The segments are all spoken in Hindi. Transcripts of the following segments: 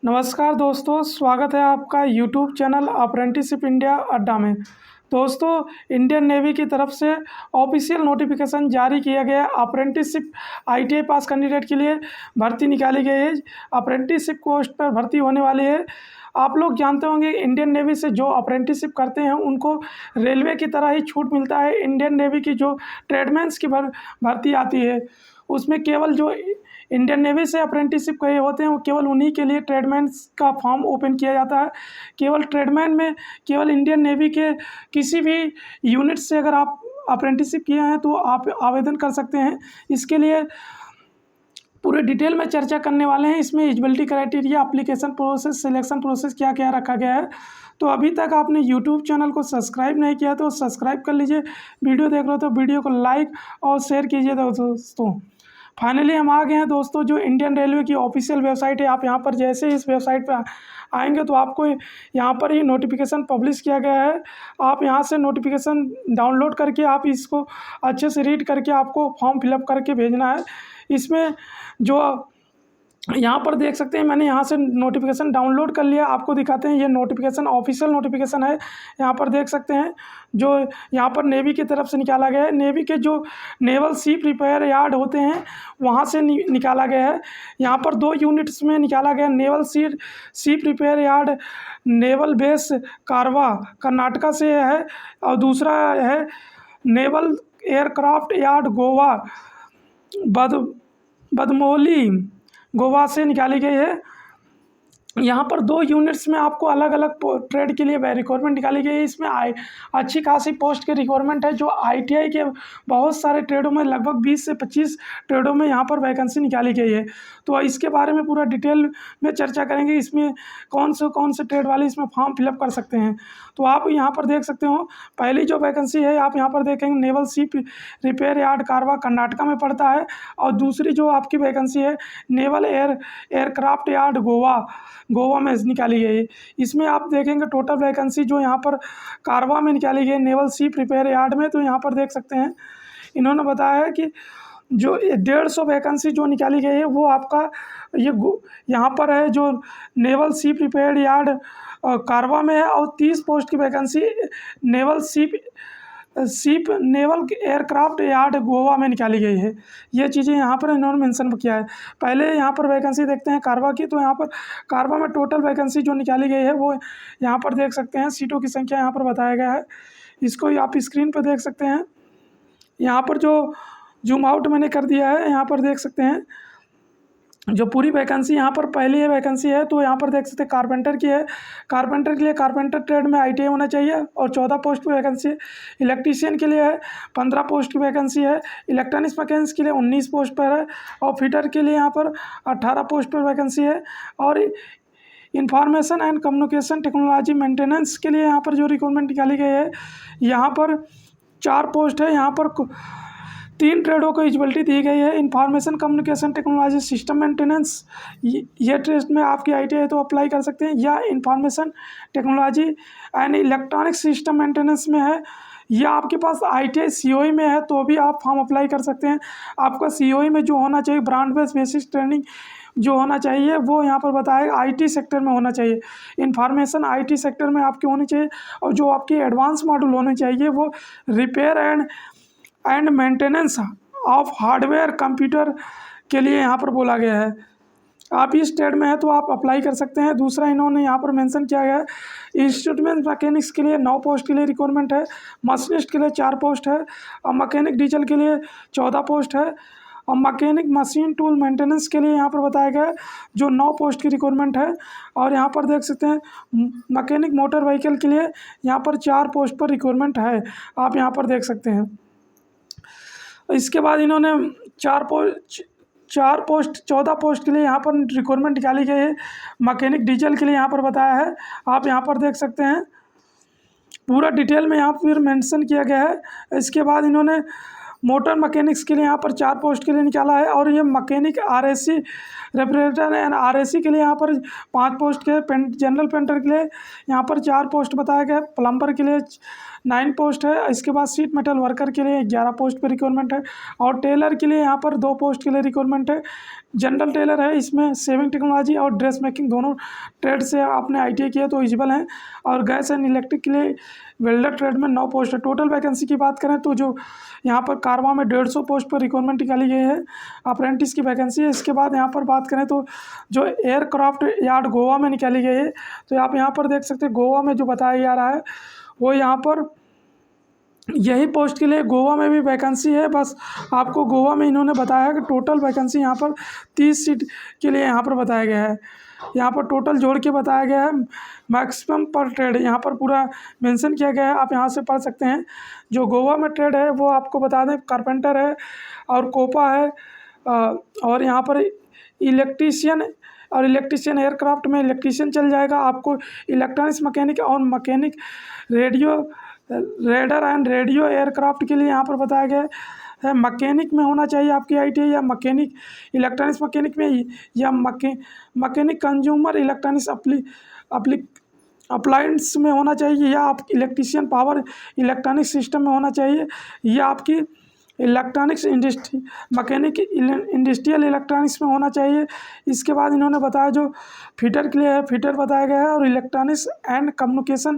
नमस्कार दोस्तों, स्वागत है आपका यूट्यूब चैनल अप्रेंटिसशिप इंडिया अड्डा में। दोस्तों, इंडियन नेवी की तरफ से ऑफिशियल नोटिफिकेशन जारी किया गया है। अप्रेंटिसशिप आईटीआई पास कैंडिडेट के लिए भर्ती निकाली गई है। अप्रेंटिसशिप पोस्ट पर भर्ती होने वाली है। आप लोग जानते होंगे इंडियन नेवी से जो अप्रेंटिसशिप करते हैं उनको रेलवे की तरह ही छूट मिलता है। इंडियन नेवी की जो ट्रेडमैन्स की भर्ती आती है उसमें केवल जो इंडियन नेवी से अप्रेंटिसशिप किए होते हैं वो केवल उन्हीं के लिए ट्रेडमैन्स का फॉर्म ओपन किया जाता है। केवल ट्रेडमैन में केवल इंडियन नेवी के किसी भी यूनिट से अगर आप अप्रेंटिसशिप किए हैं तो आप आवेदन कर सकते हैं। इसके लिए पूरे डिटेल में चर्चा करने वाले हैं। इसमें eligibility criteria, application process, selection process क्या क्या रखा गया है। तो अभी तक आपने यूट्यूब चैनल को सब्सक्राइब नहीं किया तो सब्सक्राइब कर लीजिए। वीडियो देख रहे हो तो वीडियो को लाइक और शेयर कीजिए दोस्तों। फाइनली हम आ गए हैं दोस्तों, जो इंडियन रेलवे की ऑफिशियल वेबसाइट है। आप यहाँ पर जैसे इस वेबसाइट पर आएंगे तो आपको यहाँ पर ही नोटिफिकेशन पब्लिश किया गया है। आप यहाँ से नोटिफिकेशन डाउनलोड करके आप इसको अच्छे से रीड करके आपको फॉर्म फिलअप करके भेजना है। इसमें जो यहाँ पर देख सकते हैं, मैंने यहाँ से नोटिफिकेशन डाउनलोड कर लिया। आपको दिखाते हैं, ये नोटिफिकेशन ऑफिशियल नोटिफिकेशन है। यहाँ पर देख सकते हैं जो यहाँ पर नेवी की तरफ से निकाला गया है। नेवी के जो नेवल शिप रिपेयर यार्ड होते हैं वहाँ से निकाला गया है। यहाँ पर 2 यूनिट्स में निकाला गया। Naval ship repair yard naval base Karwar Karnataka से है और दूसरा है नेवल एयरक्राफ्ट यार्ड गोवा बदमोली गोवा से निकाली गई है। यहाँ पर 2 यूनिट्स में आपको अलग अलग ट्रेड के लिए रिक्वायरमेंट निकाली गई है। इसमें अच्छी खासी पोस्ट के रिक्वायरमेंट है। जो आईटीआई के बहुत सारे ट्रेडों में लगभग 20 से 25 ट्रेडों में यहाँ पर वैकेंसी निकाली गई है। तो इसके बारे में पूरा डिटेल में चर्चा करेंगे। इसमें कौन से ट्रेड वाले इसमें फॉर्म फिलअप कर सकते हैं। तो आप यहाँ पर देख सकते हो, पहली जो वैकेंसी है आप यहाँ पर देखेंगे नेवल शिप रिपेयर यार्ड कारवा कर्नाटका में पड़ता है। और दूसरी जो आपकी वैकेंसी है नेवल एयरक्राफ्ट यार्ड गोवा में निकाली गई है। इसमें आप देखेंगे टोटल वैकेंसी जो यहाँ पर कारवा में निकाली गई नेवल शिप रिपेयर यार्ड में, तो यहाँ पर देख सकते हैं इन्होंने बताया है कि जो 150 वैकेंसी जो निकाली गई है वो आपका ये यहाँ पर है जो नेवल शिप रिपेयर यार्ड कारवा में है। और 30 पोस्ट की vacancy naval naval aircraft yard Goa में निकाली गई है। ये चीज़ें यहाँ पर इन्होंने मेंशन किया है। पहले यहाँ पर वैकेंसी देखते हैं कारवा की। तो यहाँ पर कारवा में टोटल वैकेंसी जो निकाली गई है वो यहाँ पर देख सकते हैं। सीटों की संख्या यहाँ पर बताया गया है। इसको आप स्क्रीन पर देख सकते हैं। यहाँ पर जो जूम आउट मैंने कर दिया है, यहाँ पर देख सकते हैं जो पूरी वैकेंसी यहाँ पर पहली वैकेंसी है। तो यहाँ पर देख सकते हैं कारपेंटर की है। कारपेंटर के लिए कारपेंटर ट्रेड में आईटीआई होना चाहिए और 14 पोस्ट की वैकेंसी है। इलेक्ट्रीशियन के लिए है 15 पोस्ट की वैकेंसी है। इलेक्ट्रॉनिक्स मैकेनिक्स के लिए 19 पोस्ट पर है। और फिटर के लिए यहाँ पर 18 पोस्ट पर वैकेंसी है। और information and communication technology maintenance के लिए यहाँ पर जो रिक्वायरमेंट निकाली गई है यहाँ पर 4 पोस्ट है। यहाँ पर 3 ट्रेडों को एलिजिबिलिटी दी गई है। Information communication technology system maintenance, ये ट्रेड में आपकी आईटीआई तो अप्लाई कर सकते हैं, या information technology and electronic system maintenance में है, या आपके पास आईटीआई सीओई में है तो भी आप फॉर्म अप्लाई कर सकते हैं। आपका सीओई में जो होना चाहिए ब्रांड बेस्ड बेसिक ट्रेनिंग जो होना चाहिए वो यहाँ पर बताया आईटी सेक्टर में होना चाहिए। इंफॉर्मेशन आईटी सेक्टर में आपकी होनी चाहिए। और जो आपकी एडवांस मॉड्यूल होने चाहिए वो repair and maintenance of hardware computer के लिए यहाँ पर बोला गया है। आप इस ट्रेड में है तो आप अप्लाई कर सकते हैं। दूसरा इन्होंने यहाँ पर मेंशन किया गया है इंस्ट्रूमेंट मैकेनिक्स के लिए 9 पोस्ट के लिए रिक्वायरमेंट है। मशीनिस्ट के लिए 4 पोस्ट है। और मैकेनिक डीजल के लिए 14 पोस्ट है। और मैकेनिक मशीन टूल मेंटेनेंस के लिए यहाँ पर बताया गया है जो 9 पोस्ट की रिक्वायरमेंट है। और यहाँ पर देख सकते हैं मैकेनिक मोटर व्हीकल के लिए यहाँ पर 4 पोस्ट पर रिक्वायरमेंट है। आप यहाँ पर देख सकते हैं। इसके बाद इन्होंने 14 पोस्ट के लिए यहाँ पर रिक्वायरमेंट निकाली गई है। मैकेनिक डीजल के लिए यहाँ पर बताया है। आप यहाँ पर देख सकते हैं पूरा डिटेल में यहाँ पर मेंशन किया गया है। इसके बाद इन्होंने मोटर मैकेनिक्स के लिए यहाँ पर 4 पोस्ट के लिए निकाला है। और ये mechanic RAC refrigerator and RAC के लिए यहाँ पर 5 पोस्ट के जनरल पेंटर के लिए यहाँ पर 4 पोस्ट बताया गया है। प्लम्बर के लिए 9 पोस्ट है। इसके बाद शीट मेटल वर्कर के लिए 11 पोस्ट पर रिक्वायरमेंट है और टेलर के लिए यहाँ पर 2 पोस्ट के लिए रिक्वायरमेंट है। जनरल टेलर है, इसमें सेविंग टेक्नोलॉजी और ड्रेस मेकिंग दोनों ट्रेड से आपने ITI किया तो एलिजिबल हैं। और गैस एंड इलेक्ट्रिक के लिए वेल्डर ट्रेड में 9 पोस्ट है। टोटल वैकेंसी की बात करें तो जो यहाँ पर कारवा में 150 पोस्ट पर रिक्वायरमेंट निकाली गई है, अप्रेंटिस की वैकेंसी है। इसके बाद यहाँ पर बात करें तो जो एयरक्राफ्ट यार्ड गोवा में निकाली गई है, तो आप यहाँ पर देख सकते हैं गोवा में जो बताया जा रहा है वो यहाँ पर यही पोस्ट के लिए गोवा में भी वैकेंसी है। बस आपको गोवा में इन्होंने बताया कि टोटल वैकेंसी यहाँ पर 30 सीट के लिए यहाँ पर बताया गया है। यहाँ पर टोटल जोड़ के बताया गया है, मैक्सिमम पर ट्रेड यहाँ पर पूरा मेंशन किया गया है। आप यहाँ से पढ़ सकते हैं। जो गोवा में ट्रेड है वो आपको बता दें कारपेंटर है और कोपा है, और यहाँ पर इलेक्ट्रीशियन एयरक्राफ्ट में इलेक्ट्रीशियन चल जाएगा। आपको इलेक्ट्रॉनिक्स मैकेनिक और mechanic raider and radio aircraft के लिए यहाँ पर बताया गया है। मैकेनिक में होना चाहिए आपकी ITI, या मैकेनिक इलेक्ट्रॉनिक्स मैकेनिक में, या मैकेनिक कंज्यूमर इलेक्ट्रॉनिक्स अप्लायंस में होना चाहिए, या आप इलेक्ट्रीशियन पावर इलेक्ट्रॉनिक सिस्टम में होना चाहिए, या आपकी electronics industry mechanic industrial electronics में होना चाहिए। इसके बाद इन्होंने बताया जो फिटर के लिए है, फिटर बताया गया है। और electronics and communication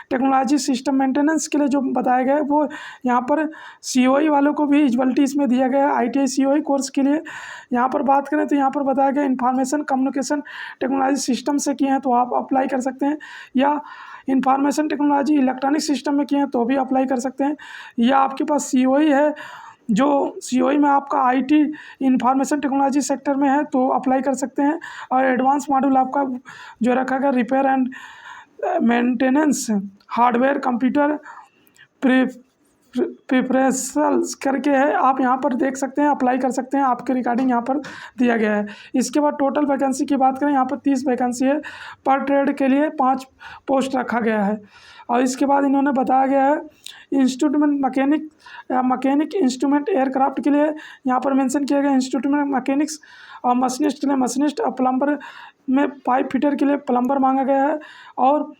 technology system maintenance के लिए जो बताया गया है वो यहाँ पर COE वालों को भी एलिजिबिलिटी इसमें दिया गया है। ITI COE कोर्स के लिए यहाँ पर बात करें तो यहाँ पर बताया गया इंफॉर्मेशन कम्युनिकेशन टेक्नोलॉजी सिस्टम से किए हैं तो आप अप्लाई कर सकते हैं, या इंफॉर्मेशन टेक्नोलॉजी इलेक्ट्रॉनिक सिस्टम में किए हैं तो भी अप्लाई कर सकते हैं, या आपके पास COE है जो COE में आपका IT इंफॉर्मेशन टेक्नोलॉजी सेक्टर में है तो अप्लाई कर सकते हैं। और एडवांस मॉड्यूल आपका जो रखा गया repair and maintenance hardware computer preparations करके है, आप यहाँ पर देख सकते हैं, अप्लाई कर सकते हैं। आपके रिगार्डिंग यहाँ पर दिया गया है। इसके बाद टोटल वैकेंसी की बात करें यहाँ पर 30 वैकेंसी है। पर ट्रेड के लिए 5 पोस्ट रखा गया है। और इसके बाद इन्होंने बताया गया है इंस्ट्रूमेंट मैकेनिक इंस्ट्रूमेंट एयरक्राफ्ट के लिए यहाँ पर मेंशन किया गया इंस्ट्रूमेंट मैकेनिक्स, और मशीनिस्ट के लिए मशीनिस्ट, और प्लम्बर में पाइप फिटर के लिए प्लम्बर मांगा गया है। और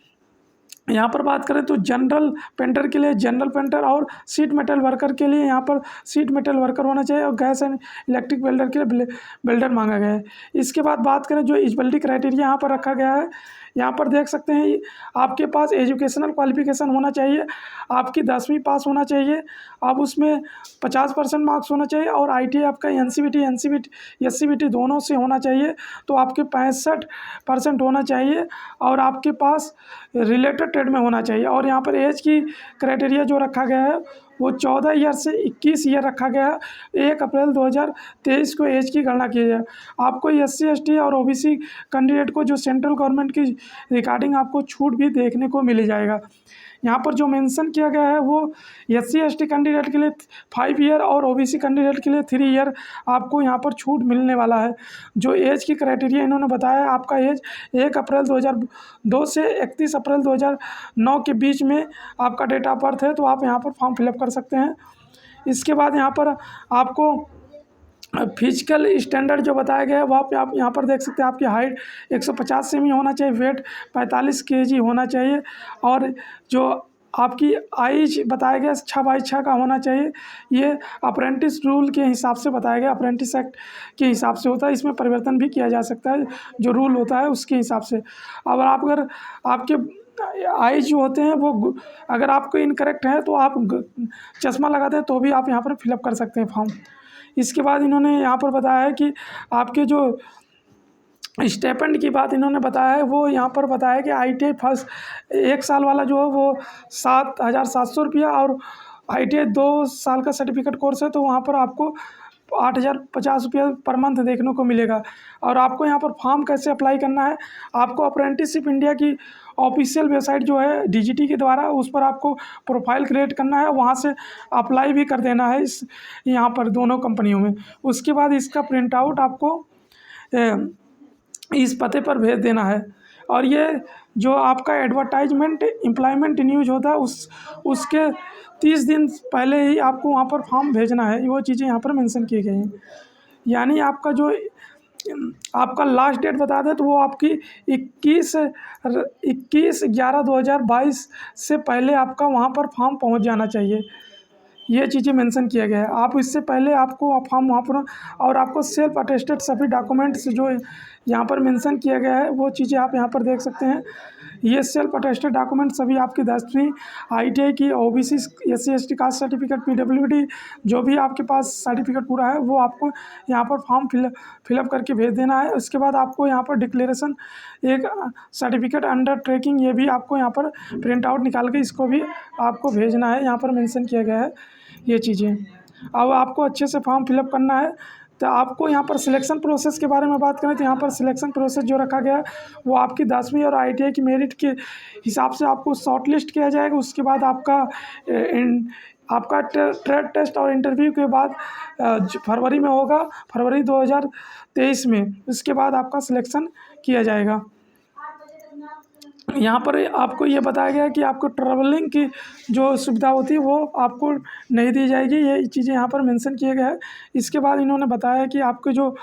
यहाँ पर बात करें तो जनरल पेंटर के लिए जनरल पेंटर, और शीट मेटल वर्कर के लिए यहाँ पर शीट मेटल वर्कर होना चाहिए, और गैस एंड इलेक्ट्रिक वेल्डर के लिए वेल्डर मांगा गया है। इसके बाद बात करें जो एलिजिबिलिटी क्राइटेरिया यहाँ पर रखा गया है, यहाँ पर देख सकते हैं आपके पास एजुकेशनल क्वालिफिकेशन होना चाहिए, आपकी 10वीं पास होना चाहिए, आप उसमें 50% मार्क्स होना चाहिए, और ITI आपका NCVT SCVT दोनों से होना चाहिए तो आपके 65% होना चाहिए, और आपके पास रिलेटेड ट्रेड में होना चाहिए। और यहाँ पर एज की क्राइटेरिया जो रखा गया है वो 14 ईयर से 21 ईयर रखा गया है। 1 अप्रैल 2023 को एज की गणना की जाए। आपको SC ST और OBC कैंडिडेट को जो सेंट्रल गवर्नमेंट की रिगार्डिंग आपको छूट भी देखने को मिल जाएगा। यहाँ पर जो मेंशन किया गया है वो SC ST कैंडिडेट के लिए 5 ईयर और OBC कैंडिडेट के लिए 3 ईयर आपको यहाँ पर छूट मिलने वाला है। जो एज की क्राइटेरिया इन्होंने बताया, आपका एज 1 अप्रैल 2002 से 31 अप्रैल 2009 के बीच में आपका डेट ऑफ बर्थ है, तो आप यहाँ पर फॉर्म फिलअप कर सकते हैं। इसके बाद यहाँ पर आपको फिजिकल स्टैंडर्ड जो बताया गया है वो आप यहाँ पर देख सकते हैं। आपकी हाइट 150 सेमी होना चाहिए, वेट 45 kg होना चाहिए, और जो आपकी आइज बताया गया 6x6 का होना चाहिए। ये अप्रेंटिस रूल के हिसाब से बताया गया, अप्रेंटिस एक्ट के हिसाब से होता है, इसमें परिवर्तन भी किया जा सकता है जो रूल होता है उसके हिसाब से। अब आप अगर आपके आइज जो होते हैं वो अगर आपको इनकरेक्ट है तो आप चश्मा लगाते हैं तो भी आप यहाँ पर फिलअप कर सकते हैं फॉर्म। इसके बाद इन्होंने यहाँ पर बताया है कि आपके जो स्टेपेंड की बात इन्होंने बताया है वो यहाँ पर बताया कि ITI फर्स्ट 1 साल वाला जो है वो 7,700 रुपया, और ITI 2 साल का सर्टिफिकेट कोर्स है तो वहाँ पर आपको 8,050 रुपया पर मंथ देखने को मिलेगा। और आपको यहाँ पर फॉर्म कैसे अप्लाई करना है, आपको अप्रेंटिसशिप इंडिया की ऑफिशियल वेबसाइट जो है DGT के द्वारा उस पर आपको प्रोफाइल क्रिएट करना है, वहाँ से अप्लाई भी कर देना है इस यहाँ पर दोनों कंपनियों में। उसके बाद इसका प्रिंट आउट आपको इस पते पर भेज देना है। और ये जो आपका एडवर्टाइजमेंट एम्प्लॉयमेंट न्यूज होता है उसके 30 दिन पहले ही आपको वहाँ पर फॉर्म भेजना है। वो चीज़ें यहाँ पर मेंशन की गई हैं। यानी आपका जो आपका लास्ट डेट बता दें तो वो आपकी 21/11/2022 से पहले आपका वहाँ पर फॉर्म पहुँच जाना चाहिए। ये चीज़ें मेंशन किया गया है। आप इससे पहले आपको फॉर्म वहाँ पर, और आपको सेल्फ अटेस्टेड सभी डॉक्यूमेंट्स जो यहाँ पर मेंशन किया गया है वो चीज़ें आप यहाँ पर देख सकते हैं। ये सेल्फ अटेस्टेड डॉक्यूमेंट सभी आपकी 10वीं ITI की, OBC SC ST caste certificate, PWD जो भी आपके पास सर्टिफिकेट पूरा है वो आपको यहाँ पर फॉर्म फिलअप करके भेज देना है। उसके बाद आपको यहाँ पर डिक्लेरेशन, एक सर्टिफिकेट अंडर ट्रैकिंग, ये भी आपको यहाँ पर प्रिंट आउट निकाल के इसको भी आपको भेजना है। यहाँ पर मेंशन किया गया है ये चीज़ें। अब आपको अच्छे से फॉर्म फिलअप करना है। तो आपको यहाँ पर सिलेक्शन प्रोसेस के बारे में बात करें तो यहाँ पर सिलेक्शन प्रोसेस जो रखा गया है वो आपकी 10वीं और ITI की मेरिट के हिसाब से आपको शॉर्ट लिस्ट किया जाएगा। उसके बाद आपका ट्रेड टेस्ट और इंटरव्यू के बाद फरवरी में होगा, फरवरी 2023 में। उसके बाद आपका सिलेक्शन किया जाएगा। यहाँ पर आपको ये बताया गया है कि आपको ट्रैवलिंग की जो सुविधा होती है वो आपको नहीं दी जाएगी। ये चीज़ें यहाँ पर मेंशन किए गए हैं। इसके बाद इन्होंने बताया कि आपके जो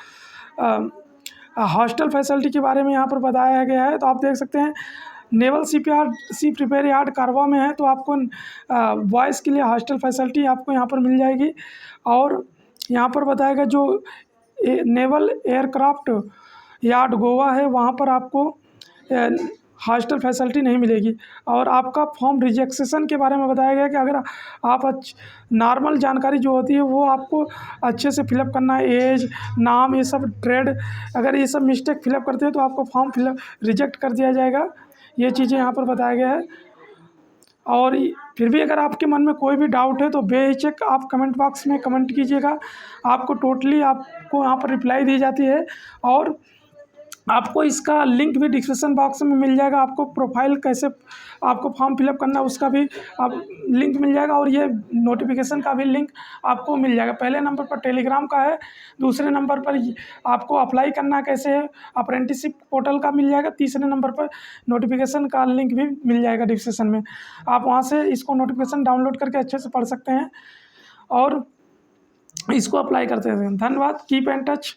हॉस्टल फैसिलिटी के बारे में यहाँ पर बताया गया है। तो आप देख सकते हैं नेवल सी प्रिपेयर यार्ड कारवा में है, तो आपको बॉयज़ के लिए हॉस्टल फैसिलिटी आपको यहाँ पर मिल जाएगी। और यहाँ पर बताया गया जो नेवल एयरक्राफ्ट यार्ड गोवा है वहाँ पर आपको हॉस्टल फैसिलिटी नहीं मिलेगी। और आपका फॉर्म रिजेक्शन के बारे में बताया गया कि अगर आप नॉर्मल जानकारी जो होती है वो आपको अच्छे से फिलअप करना है, एज, नाम, ये सब, ट्रेड, अगर ये सब मिस्टेक फिलअप करते हो तो आपको फॉर्म रिजेक्ट कर दिया जाएगा। ये चीज़ें यहाँ पर बताया गया है। और फिर भी अगर आपके मन में कोई भी डाउट है तो बेहिचक आप कमेंट बॉक्स में कमेंट कीजिएगा। आपको टोटली आपको यहाँ पर रिप्लाई दी जाती है। और आपको इसका लिंक भी डिस्क्रिप्शन बॉक्स में मिल जाएगा। आपको प्रोफाइल कैसे आपको फॉर्म फिलअप करना है उसका भी आप लिंक मिल जाएगा। और ये नोटिफिकेशन का भी लिंक आपको मिल जाएगा। पहले नंबर पर टेलीग्राम का है, दूसरे नंबर पर आपको अप्लाई करना कैसे है अप्रेंटिसशिप पोर्टल का मिल जाएगा, तीसरे नंबर पर नोटिफिकेशन का लिंक भी मिल जाएगा डिस्क्रिप्शन में। आप वहाँ से इसको नोटिफिकेशन डाउनलोड करके अच्छे से पढ़ सकते हैं और इसको अप्लाई करते हैं। धन्यवाद। Keep in touch.